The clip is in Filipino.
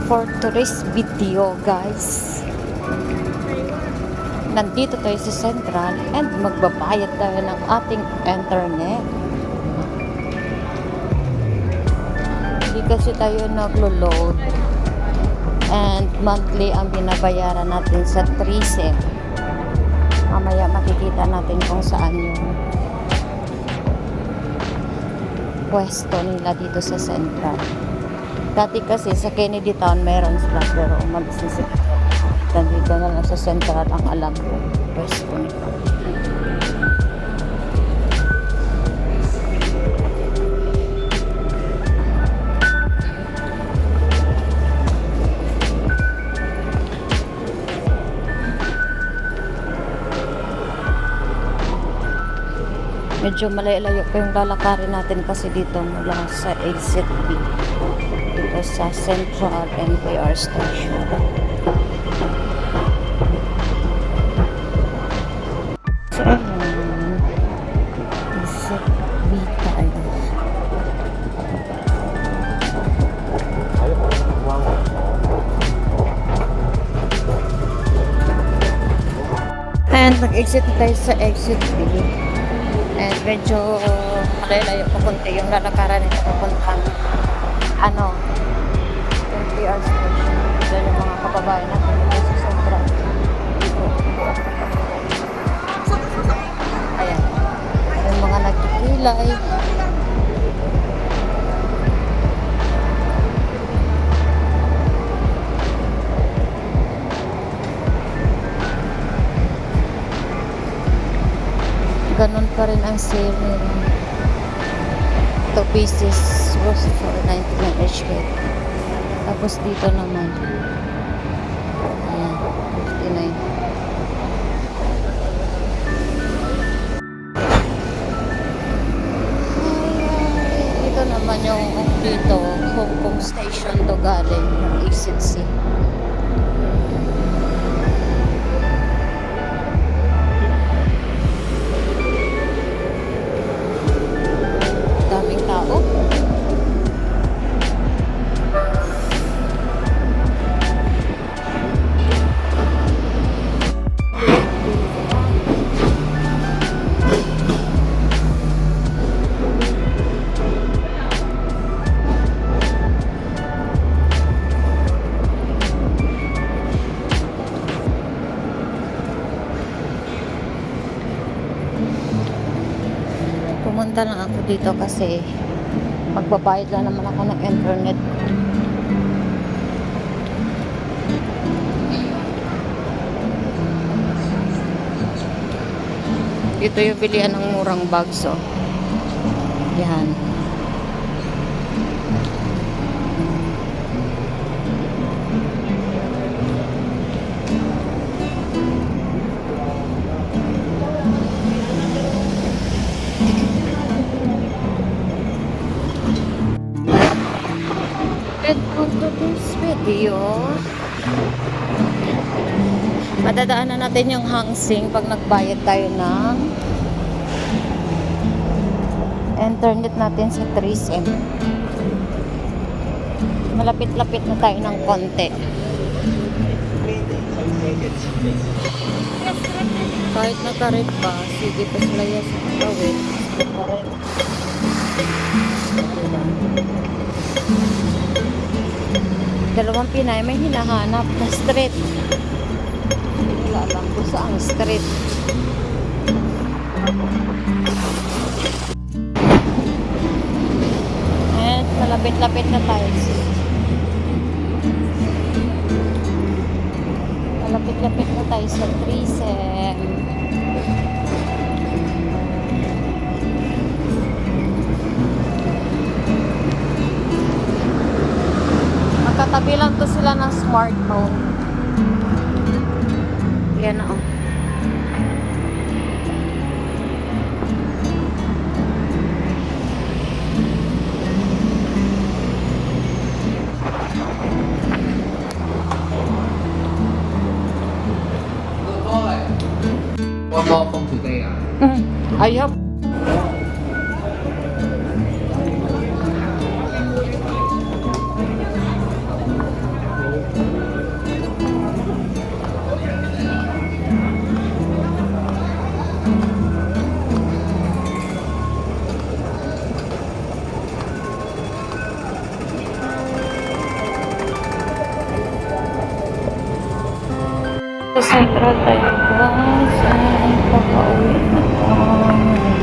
for today's video, guys. Nandito tayo sa Central and magbabayad tayo ng ating internet. Hindi kasi tayo naglo-load and monthly ang binabayaran natin sa 3 mamaya makikita natin kung saan yung pwesto nila dito sa Central. Dati kasi sa Kennedy Town meron sila, pero umalis na sila. Dito na lang sa Central ang alam ko pwesto nila. Medyo malayo pa yung lalakarin natin kasi dito mula sa exit B dito sa Central MTR Station. So ayun, exit B tayo. And nag-exit tayo sa exit B. And medyo malayo pa konti yung lalakaran nito papuntang MTR station. Diyan yung mga kababayan natin dito sa Central. Ayan. Yung mga nagkikilay. Ganun pa rin ang sale nila. 2 pieces was for 99 HK. Tapos dito naman ayan, 59. Ito naman yung dito Hong Kong Station to galing ng exit C. Daming tao. Pumunta lang ako dito kasi magbabayad lang naman ako ng internet. Dito yung bilihan ng murang bags, oh. Yan. And to this video, madadaanan natin yung Hang Seng pag nagbayad tayo ng internet natin sa 3 malapit-lapit na tayo ng konti. Kahit nakarit pa, sige pa sila yan sa kawin. Dalawang Pinay may hinahanap na street. Wala lang kung saan street. And malapit-lapit na tayo. Malapit-lapit na tayo sa 3 Katabi lang to sila ng smartphone. Yan na, oh. One more from today. Ayop. Sa Central tayo guys. Ay, papauwi na tayo.